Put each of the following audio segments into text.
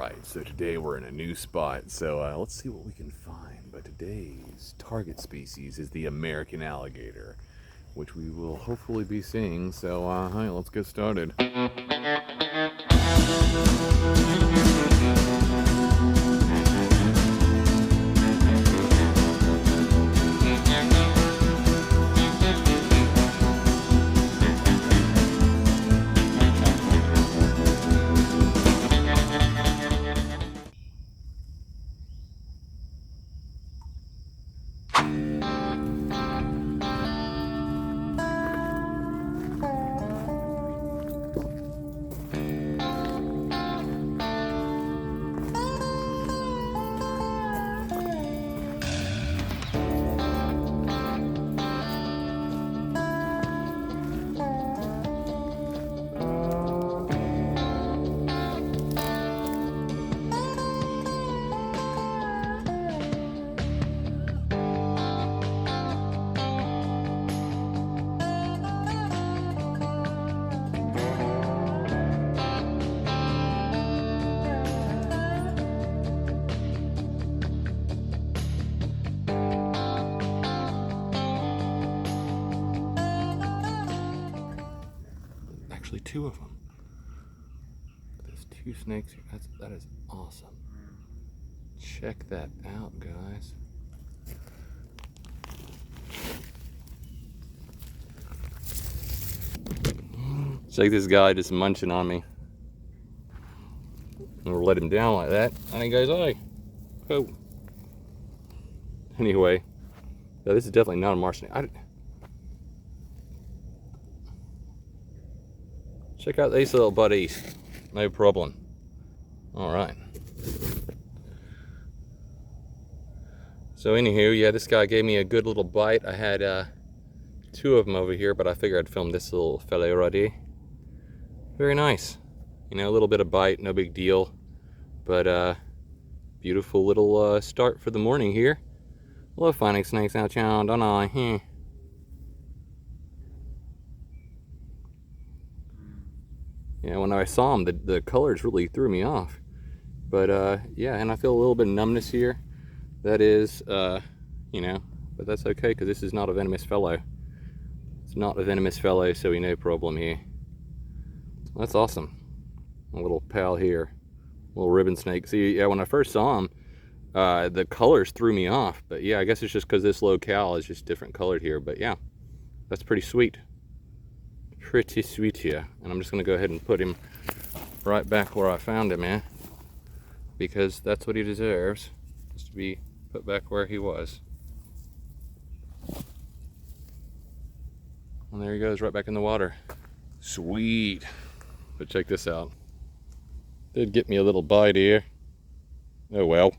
Alright, so today we're in a new spot, so let's see what we can find. But today's target species is the American alligator, which we will hopefully be seeing, so hi, let's get started. Actually, two of them. There's two snakes here. That is awesome. Check that out, guys. Check this guy just munching on me. And we'll let him down like that. And he goes, "Hey, oh." Anyway, no, this is definitely not a marsh snake. Check out these little buddies. No problem. All right. So anywho, yeah, this guy gave me a good little bite. I had two of them over here, but I figured I'd film this little fellow right here. Very nice. You know, a little bit of bite, no big deal. But beautiful little start for the morning here. Love finding snakes out, child, don't I? Yeah, when I saw them, the colors really threw me off. But yeah, and I feel a little bit of numbness here. That is, you know, but that's okay because this is not a venomous fellow. It's not a venomous fellow, so we no problem here. That's awesome. A little pal here, little ribbon snake. See, yeah, when I first saw him, the colors threw me off. But yeah, I guess it's just because this locale is just different colored here. But yeah, that's pretty sweet. Pretty sweet here. And I'm just gonna go ahead and put him right back where I found him, man, because that's what he deserves, is to be put back where he was. And there he goes, right back in the water. Sweet. But check this out. Did get me a little bite here. Oh well.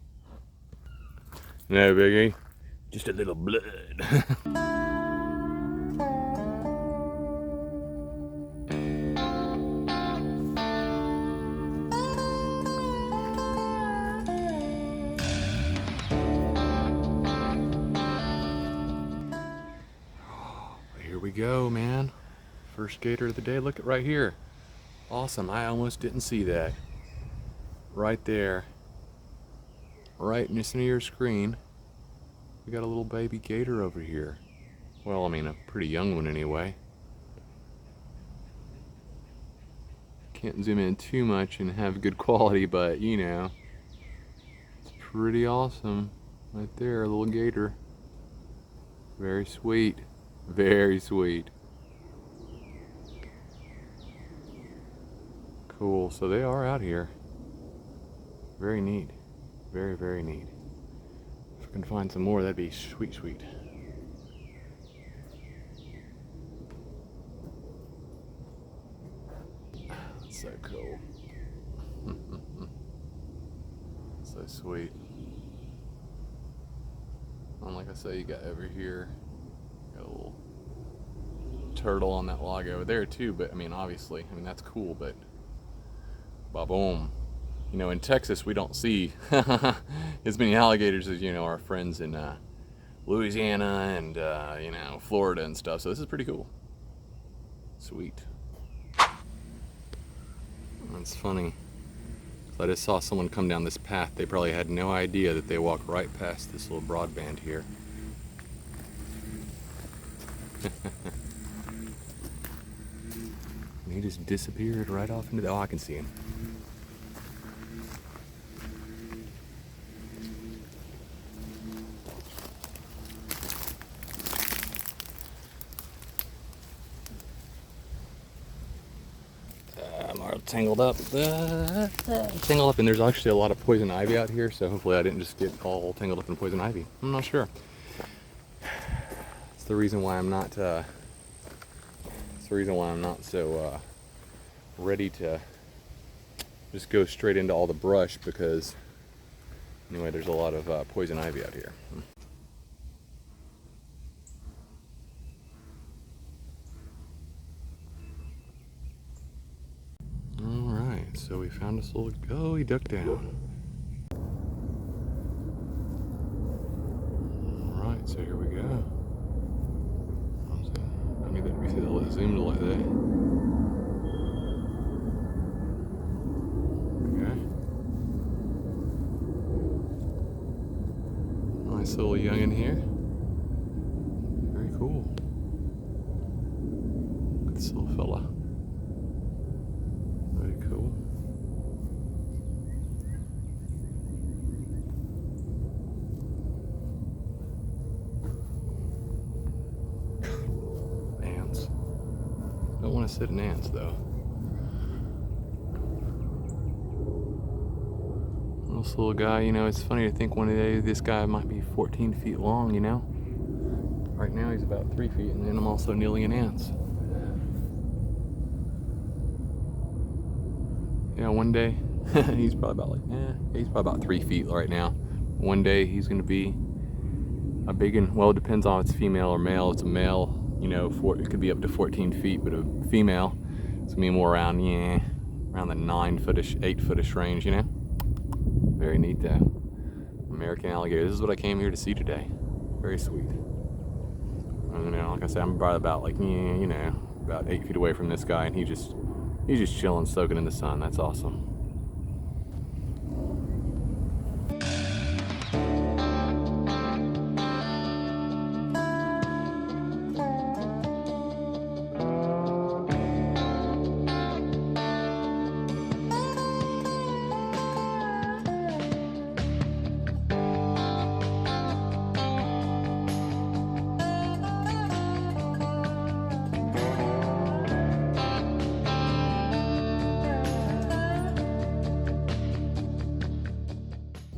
No biggie. Just a little blood. Here we go, man. First gator of the day. Look at right here. Awesome. I almost didn't see that. Right there. Right in the center of your screen. We got a little baby gator over here. Well, I mean, a pretty young one anyway. Can't zoom in too much and have good quality, but you know, it's pretty awesome. Right there, a little gator. Very sweet. Very sweet. Cool, so they are out here. Very neat. Very, very neat. If I can find some more, that'd be sweet, sweet. That's so cool. So sweet. And like I say, you got over here, got a little turtle on that log over there too, but I mean, obviously, I mean, that's cool, but ba-boom. You know, in Texas, we don't see as many alligators as, you know, our friends in Louisiana and, you know, Florida and stuff. So this is pretty cool. Sweet. That's funny. So I just saw someone come down this path. They probably had no idea that they walked right past this little broadband here. And he just disappeared right off into the... Oh, I can see him. I'm all tangled up. Tangled up, and there's actually a lot of poison ivy out here, so hopefully I didn't just get all tangled up in poison ivy. I'm not sure. It's the reason why I'm not so ready to just go straight into all the brush, because anyway, there's a lot of poison ivy out here. Alright, so we found this little... Oh, he ducked down. Alright, so here we go. I mean, we see the zoomed like that. Okay. Nice little youngin' here. Very cool. Look at this little fella. Very cool. Ants. Don't want to sit in ants though. This little guy, you know, it's funny to think one day this guy might be 14 feet long, you know? Right now he's about 3 feet, and then I'm also kneeling in ants. Yeah, one day, he's probably about he's probably about 3 feet right now. One day he's gonna be a big one. Well, it depends on if it's female or male. It's a male, you know, it could be up to 14 feet, but a female, it's gonna be more around the 9-footish, 8-footish range, you know? Very neat though. American alligator. This is what I came here to see today. Very sweet. And, you know, like I said, I'm probably about you know, about 8 feet away from this guy, and he's just chilling, soaking in the sun. That's awesome.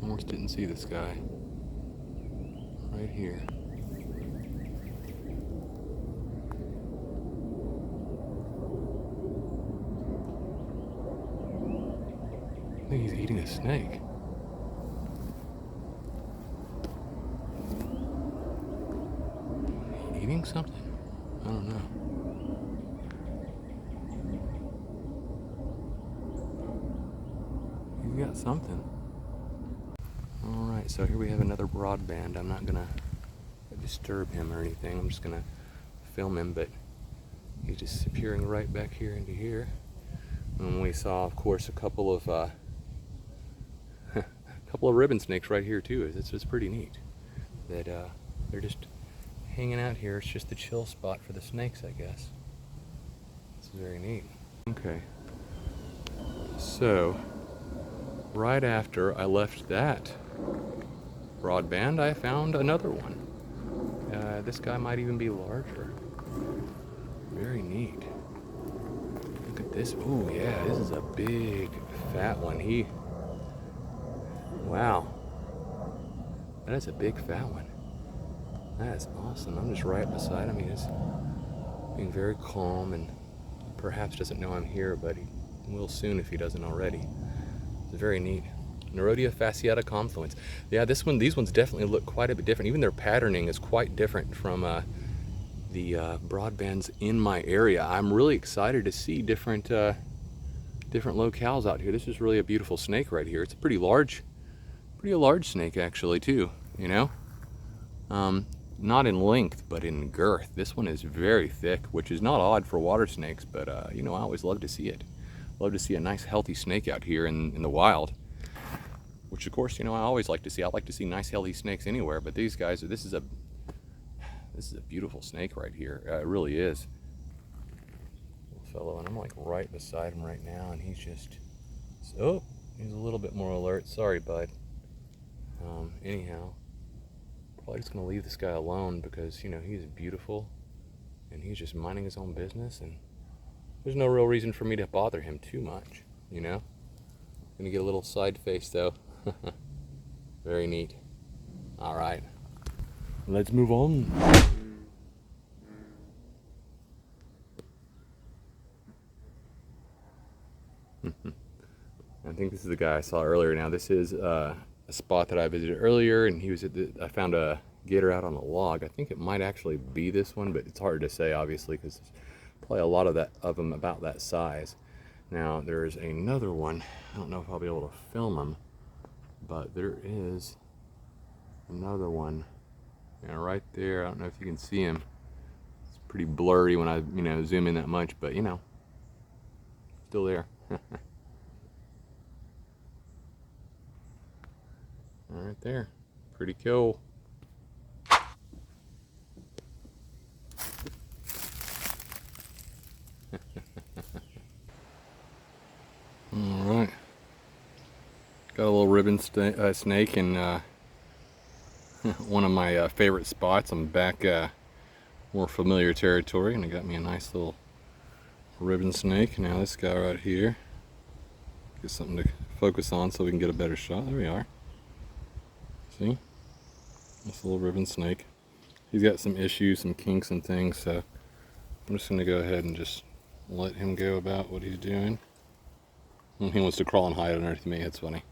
Almost didn't see this guy. Right here. I think he's eating a snake. Eating something? I don't know. He's got something. Alright, so here we have another broadband. I'm not gonna disturb him or anything. I'm just gonna film him, but he's just disappearing right back here into here. And we saw, of course, a couple of ribbon snakes right here too. It's just pretty neat that they're just hanging out here. It's just the chill spot for the snakes, I guess. This is very neat. Okay, so right after I left that broadband, I found another one. This guy might even be larger. Very neat. Look at this. Oh yeah, this is a big fat one. Wow. That is a big fat one. That is awesome. I'm just right beside him. He's being very calm and perhaps doesn't know I'm here, but he will soon if he doesn't already. It's very neat. Nerodia fasciata confluens. Yeah, these ones definitely look quite a bit different. Even their patterning is quite different from the broadbands in my area. I'm really excited to see different locales out here. This is really a beautiful snake right here. It's a pretty large snake actually too, you know? Not in length, but in girth. This one is very thick, which is not odd for water snakes, but you know, I always love to see it. love to see a nice healthy snake out here in the wild. Which of course, you know, I always like to see. I like to see nice healthy snakes anywhere, but these guys, this is a beautiful snake right here. It really is. Little fellow, and I'm like right beside him right now, and he's just, oh, he's a little bit more alert. Sorry, bud. Anyhow, probably just gonna leave this guy alone because, you know, he's beautiful and he's just minding his own business, and there's no real reason for me to bother him too much, you know. Gonna get a little side face though. Very neat. All right, let's move on. I think this is the guy I saw earlier. Now this is a spot that I visited earlier, and he was at I found a gator out on a log. I think it might actually be this one, but it's hard to say obviously because there's probably a lot of them about that size. Now there's another one. I don't know if I'll be able to film them, but there is another one. Yeah, right there. I don't know if you can see him. It's pretty blurry when I, you know, zoom in that much, but you know, still there. Right there. Pretty cool. Alright. Got a little ribbon snake in one of my favorite spots. I'm back more familiar territory, and I got me a nice little ribbon snake. Now this guy right here. Get something to focus on so we can get a better shot. There we are. See? This little ribbon snake. He's got some issues, some kinks and things, so I'm just going to go ahead and just let him go about what he's doing. He wants to crawl and hide underneath me. It's funny.